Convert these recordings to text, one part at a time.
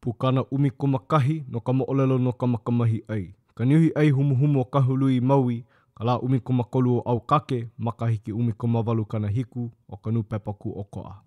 Pukana umi kumakahi no ka mo'olelo no ka makamahi ai. Ka niuhi ai humuhumu o kahului maui, ka la umi kumakolu o au kake, makahiki umi kumawalu kana hiku o ka nupepaku o koa.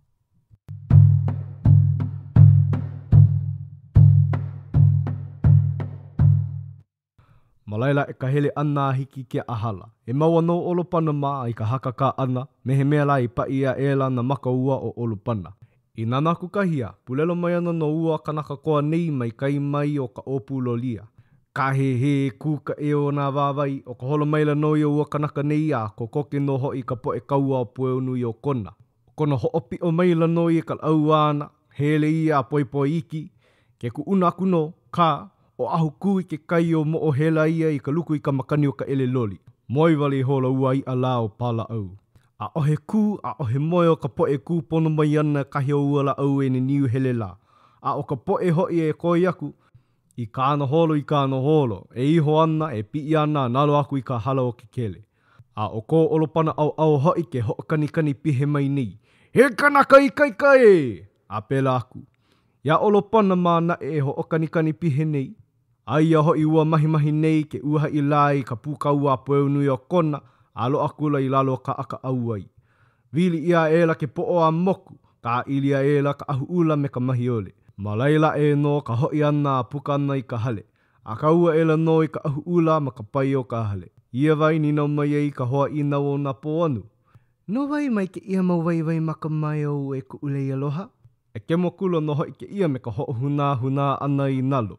Malaila e ka hele ana hiki ke ahala. E maua no olopana maa i ka hakaka ana, mehe mea la i pa ia ela na maka ua o olopana. I nana aku kahia, pulelo mai ana no ua kanaka koa nei mai kai mai o ka opu lolia. Ka he kuka e o nā wāwai o ka holo maila no i o ua kanaka nei a ko koke no hoi ka poe kaua o pueunu i o kona. O kona hoopi o maila no i ka au ana, hele i a poipoi iki, ke ku una aku no, ka, o ahu kui ke kai o mo o hela ia i ka luku i ka makani o ka ele loli. Moi wali hola ua i ala o pala au. A ohe ku, a ohe moe o ka poe ku pono mai ana kahi o ua la au e ni niu hele la. A o ka poe hoi e koi aku, i kāna holo, e iho ana, e pi ana, nalo aku i ka hala o ke kele. A o ko olopana au hoi ke hookani pihe mai nei. He kanaka i kai! A pela aku. Ia olopana mā na e hookani pihe nei. Aia hoi ua mahi nei ke uha i lai ka pūkau a pueunu i o kona, a lo akula i lalo ka aka auai. Vili ia ela ke po'o a moku, ka ilia ela ka ahu ula me ka mahi ole. Malaila e no ka hoi ana a puka ana i ka hale. A ka ua ela no i ka ahu ula ma ka pai o ka hale. Ia vai ni nau mai ei ka hoa ina o na po anu. No vai mai ke ia mau vai maka mai o e ku ulei aloha? E ke mo kula no hoi ke ia me ka ho huna ana i nalo.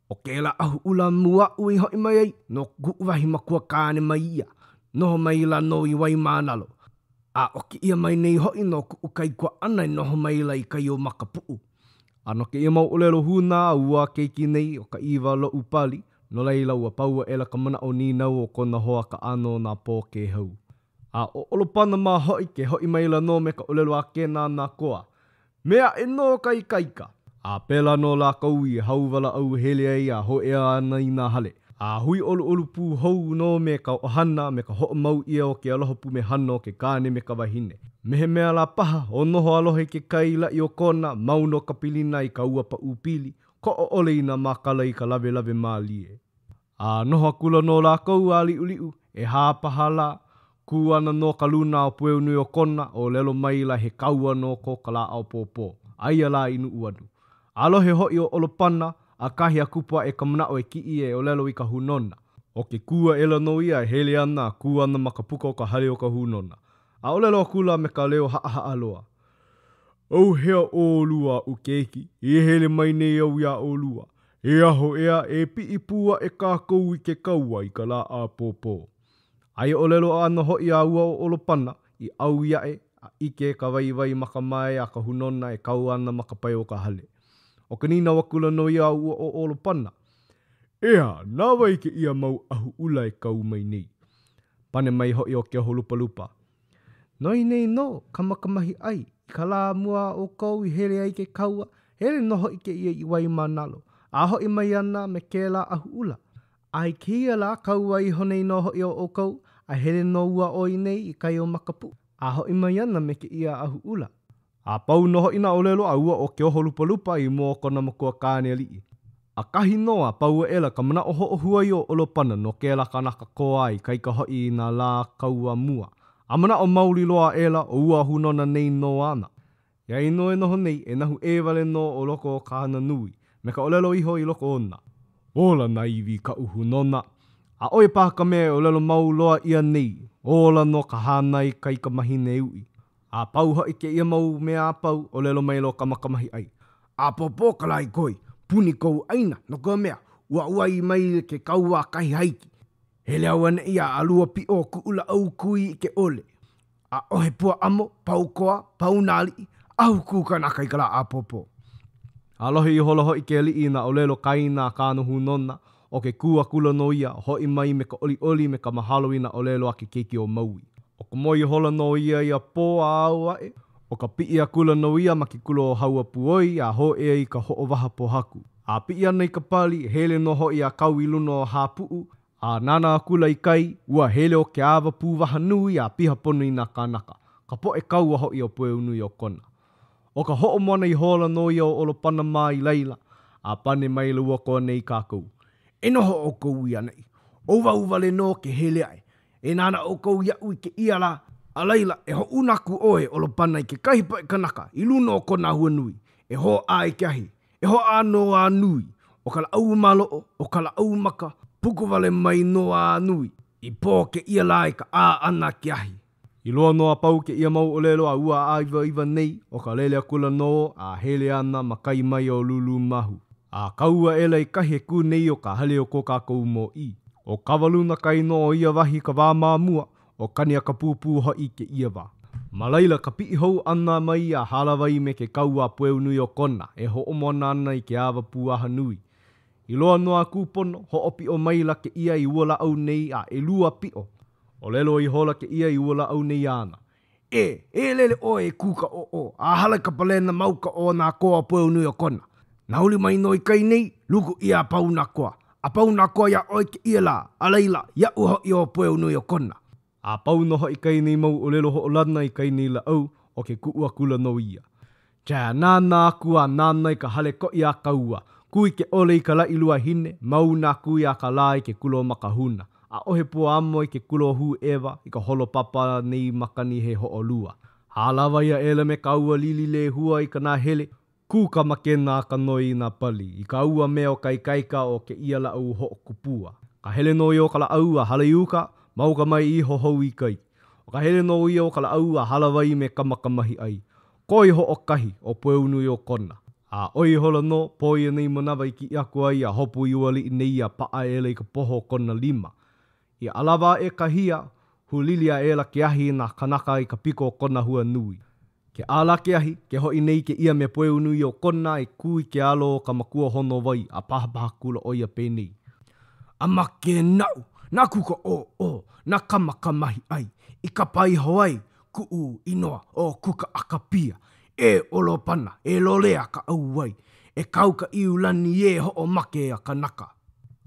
O ke la ahu ula mua ui hoi mai ei, no guwahi makua kāne mai ia. Noho mai la no i wai mānalo. A o ke ia mai nei hoi no ku ukai kua ana i noho mai la i kai o makapuu. Ano ke ia mau olelo huna ua keiki nei o ka iwa lo upali, no leila ua paua ela ka mana o ninau o kona hoa ka ano na pō ke hau. A o olopana mā hoi ke hoi mai la no me ka olelo a kena na koa. Mea e no kai kaika. A pela no la kau i hauwala au hele ai a ho ea ana i nā hale. A hui olu pū hou no me ka ohana me ka ho mau ia o ke aloha pu me hano ke kāne me ka wahine. Mehe mea la paha o noho alohe ke kai la i o kona mauno ka pilina i ka ua pa upili ko o ole i na makala i ka lave mālie. A noho akula no la kau a liu e hāpaha la ku ana no ka luna o pueunu o kona o lelo mai la he kaua no ko ka la au pōpō. Aia la inu uanu. Alohe hoi o olopana a kahi a kupua e ka manao e ki e o lelo i ka hunona. O ke kua ela no ia e hele ana ku ana makapuka o ka hale o ka hunona. A o lelo akula me ka leo haa loa. Au hea o lua u keiki, e hele mai nei au ia o lua. E aho ea e pi ipua e ka kou i ke kaua i ka la a pōpō. Ai o lelo ana hoi a ua o olopana i au iae a ike ka vai maka mai a ka hunona e kau ana maka pai o ka hale. O ka nina wakula no ia ua o olopana. Ea, nā wai ke ia mau ahu ula e kau mai nei. Pane mai hoi o ke ho lupa. Noi nei no, ka makamahi ai. Ka la mua o kou i hele ai ke kaua, hele no hoi ke ia i wai manalo. A hoi mai ana me ke la ahu ula. Ai kia la kaua i honei no hoi o kou, a hele no ua oi nei i kai o makapu. A hoi mai ana me ke ia ahu ula. A pau no hoi na olelo a ua o ke oho lupa i mua kona makua kāne alii. A kahi noa pau ela ka mana oho huai o olopana no ke la kanaka koa i kai ka hoi na la kaua mua. A mana o mauli loa ela o ua hunona nei no ana. Ia ino e noho nei e nahu e wale no o loko o kāna nui. Me ka olelo iho i loko ona. Ola na iwi ka uhunona. A oe pāka mea o lelo mau loa ia nei. Ola no ka hānai kai ka mahine ui. A pau hoi ke ia mau mea pau o lelo mai lo ka makamahi ai. A popo ka lai koi. Puni kou aina no ka mea. Ua i mai ke kaua kai haiki. Hele au ane ia alua pi o ku ula au kui ke ole. A ohe pua amo, pau koa, pau nali, au ku kanaka i kala a popo. Alohe i holo hoi ke li i na o lelo kaina kāno hunona o ke kua kula no ia hoi mai me ka oli me ka mahalo i na o lelo a ke keiki o maui. O ka moi hola no ia i a pō a au ae, o ka pii a kula no ia ma ki kula o haua puoi a ho e i ka ho waha po haku. A pii ana i ka pali hele no hoi a kau i luno o hapuu, a nana a kula i kai ua hele o ke awa pū waha nui a piha ponu i nā kānaka. Ka po e kau a hoi o pue unu i o kona. O ka ho moana i hola no ia o olopana mā i leila, A pane mai lua koa nei kākou. E noho o kou ia nei. Ouwa wale no ke hele ai. E nana o kou ia ui ke ia la. A leila e ho unaku oe o lo pana i ke kahipa e kanaka. I luna o kona hua nui. E ho a i ke ahi. E ho a no a nui. O kala au malo o kala au maka. Puku wale mai no a nui. I pō ke ia la i ka a ana ke ahi. I loa noa pau ke ia mau o lelo a ua a iwa nei. O ka lele kula no a hele ana makai mai o lulu mahu. A kaua ela i kahi e ku nei o ka hale o ko kākou mo i. O kawaluna kai no o ia wahi ka wāmāmua. O kania ka pūpū hoi ke ia wā. Malaila ka pii hou ana mai a halawai me ke kaua pueu nui o kona. E ho omona ana i ke awa puaha nui. I loa noa kūpono, ho opi o maila ke ia i uala au nei a e lua pio. O lelo i hola ke ia i uala au nei ana. E lele o e kuka o. A hala ka palena mauka o nā koa pueu nui o kona. Na huli mai no i kai nei, luku ia pau nā koa. A pau nā koa ia oi ke ia la, a leila, ia uho i o pueu nui o kona. A pau no ho i kai nei mau o lelo ho o lana i kai nei la au, o ke kuua kula no ia. Tia nāna kua nāna i ka hale ko ia kaua. Kui ke ole i ka lai lua hine, mau nā kui a ka lai ke kulo makahuna. A ohe pua amo i ke kulo hu ewa, i ka holo papa nei makani he ho o lua. Halawa ia ele me kaua lili le hua i ka nā hele, ku ka make nā ka noi nā pali. I ka ua meo kai kaika o ke ia la au ho o kupua. Ka hele no i o ka la au a hale uka, mau ka mai i ho hou i kai. O ka hele no i o ka la au a halawai me kamakamahi ai. Koi ho o kahi o pueu nui o kona. A oi hola no, poi nei manawa i ki aku ai a hopu i uali i nei a paa ele i ka poho kona 5. I alawa e kahia, hulilia e la ke ahi na kanaka i ka piko kona hua nui. Ke ala ke ahi, ke hoi nei ke ia me pueu nui o kona e kui ke alo ka makua hono wai a paha kula oia penei. Ama ke nau, nā kuka o, nā kamakamahi ai, i ka pai hoai, kuu inoa o kuka akapia. E olo pana, e lolea ka au wai, e kauka i ulani e ho o make a kanaka.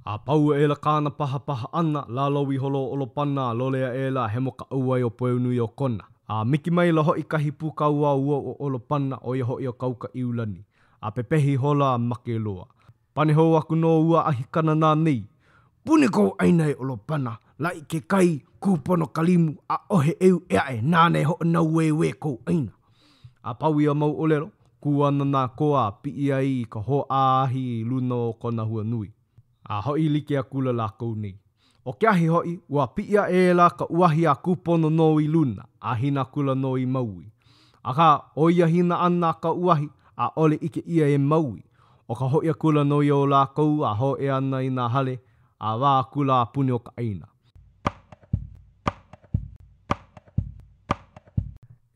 A pau e la kāna paha ana, lalo i holo olo pana, lolea e la hemo ka au wai o pueu nui o kona. A miki mai la hoi kahi puka ua o olo pana o i hoi o kauka i ulani. A pepehi hola a make loa. Pane hou aku no ua ahi kana nā nei. Pune kou aina e olo pana, la i ke kai kūpono kalimu a ohe eu ea e nāne ho na we kou aina. A pau ia mau olelo, ku ana nā koa pi ai ka ho āhi i luna o kona hua nui. A hoi like a kula la kou nei. O ke ahi hoi, ua pia e la ka uahi a kupono no i luna, a hina kula no i maui. A ka o ia hina ana ka uahi, a ole ike ia e maui. O ka hoi a kula no i o la kou, a ho e ana i nā hale, a wā kula a puni o ka aina.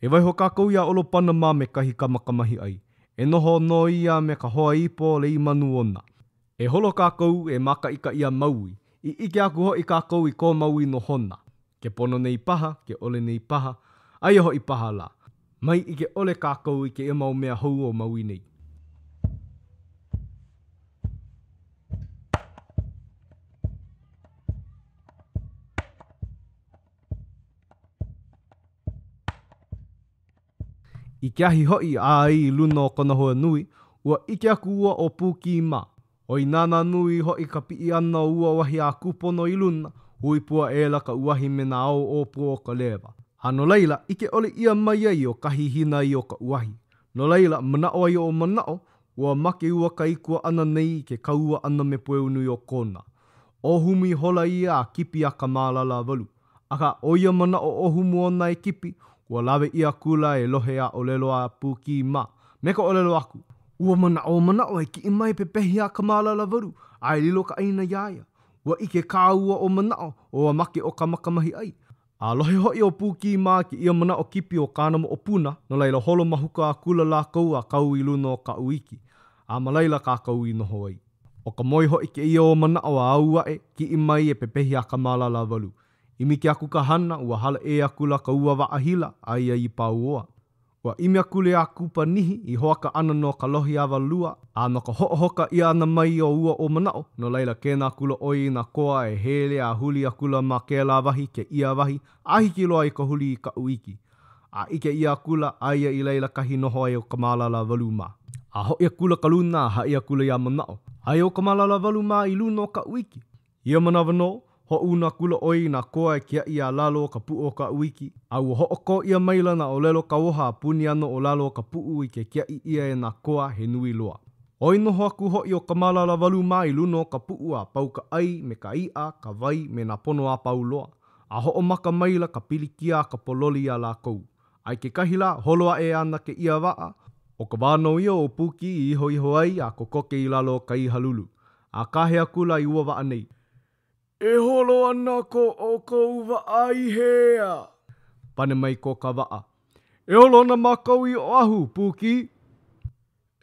E waiho kākou ia olo pana mā me kahi kamakamahi ai. E noho no ia me ka hoa ipo le i manu ona. E holo kākou e maka ika ia maui. I ike aku hoi kākou i ko maui no hona. Ke pono nei paha, ke ole nei paha, ai hoi paha la. Mai ike ole kākou i ke e mau mea hou o maui nei. I ke ahi hoi a ai luna o kona hoa nui, ua ike aku ua o pūki mā. O i nāna nui hoi ka pii ana ua wahi a kupono i luna, hui pua e la ka uahi me nā au o pua o ka lewa. Hano leila, ike ole ia mai ai o kahi hina i o ka uahi. No leila, manao ai o manao, ua make ua ka ikua ana nei ke kaua ana me pueu nui o kona. O humi hola ia a kipi a ka mālala walu. Aka o ia manao o humu ona e kipi, ua lawe ia kula e lohe a olelo a pūki mā. Me ka olelo aku. Ua manao e ki i mai pepehi a ka mālala waru. Ai lilo ka aina iaia. Ua ike kāua o manao o a make o ka makamahi ai. A lohe hoi o pūki mā ki ia manao kipi o kānamo o puna. No leila holo mahuka a kula la kou a kau i luna o ka uiki. A malaila ka kau i noho ai. O ka moi hoi ke ia o manao a aua e ki i mai e pepehi a ka mālala waru. Imi ke aku ka hana, ua hala e aku la ka ua wa ahila, ai ai pau oa. Ua imi aku le a kupa nihi, i hoaka ana no ka lohi awa lua, a no ka hoka ia ana mai o ua o manao, no leila kēnā kula oi na koa e hele a huli akula ma kēla wahi ke ia wahi, ahi ki loa i ka huli i ka uiki. A ike ia kula, aia i leila kahi noho ai o ka mālala walu mā. A ho ia kula kaluna ha ia kula ia manao. Ai o ka malala walu mā I luna o ka wiki. Ia manawa no, ho una kula oi na koa e kia ia lalo ka pu o ka wiki. Au ho o ko ia maila na o lelo ka woha puni ano o lalo ka pu I ke kia I ia e na koa he nui loa. Oi noho aku ho I o ka malala walu mā I luna o ka pu a pau ka ai me ka ia, ka vai me na pono a pau loa. A ho o maka maila ka pilikia ka pololi a la kou. Ai ke kahila holoa e ana ke ia waa. O ka wāno ia o puki I iho ai a kokoke I lalo ka I halulu. A kahea kula I ua waa nei. E holo ana ko o kou waa I hea. Pane mai ko ka waa. E holo na makau I o ahu, puki.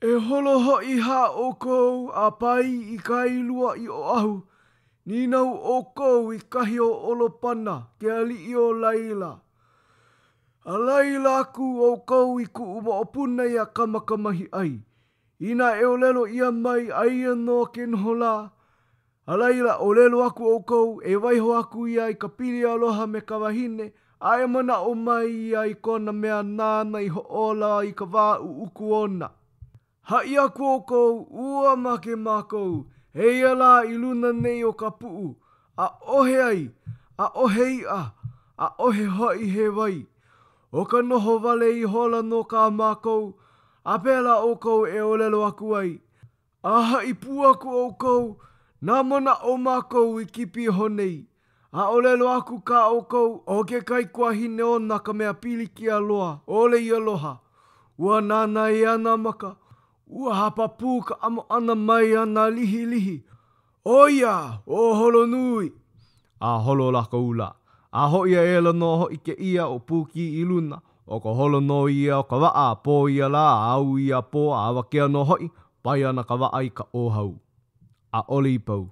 E holo hoi ha o kou a pai I kailua I o ahu. Ni nau o kou I kahi o olopana ke ali o Laila. A Laila aku o kou I ku uma o puna ia kamakamahi ai. Ina e o lelo ia mai ai anō ke noho la. A Laila o lelo aku o kou e waiho aku ia I ka pili aloha me ka wahine. A e mana o mai ia I kona mea nāna I ho ola I ka wā uku ona. Hai aku o kou ua make mākou. Hei ala I luna nei o ka puu. A ohe ai, a ohe ia, a ohe hoi he wai. O ka noho wale I hola no ka mākou, a pēla o kou e o lelo aku ai. A hai pu aku o kou, nā mana o mākou I kipi honei. A o lelo aku ka o kou, o ke kai kua hine ona ka mea pili ki aloha, ole I aloha. Ua nāna I ana maka, ua hapa pū ka amo ana mai ana lihi lihi. Oia, o holo nui. A holo laka ula. A ho ia e la no ho I ke ia o puki I luna. O ka holo no ia o ka waa po ia la au ia po a awakea no hoi. Pai ana ka waa I ka ohau. A ole I pau.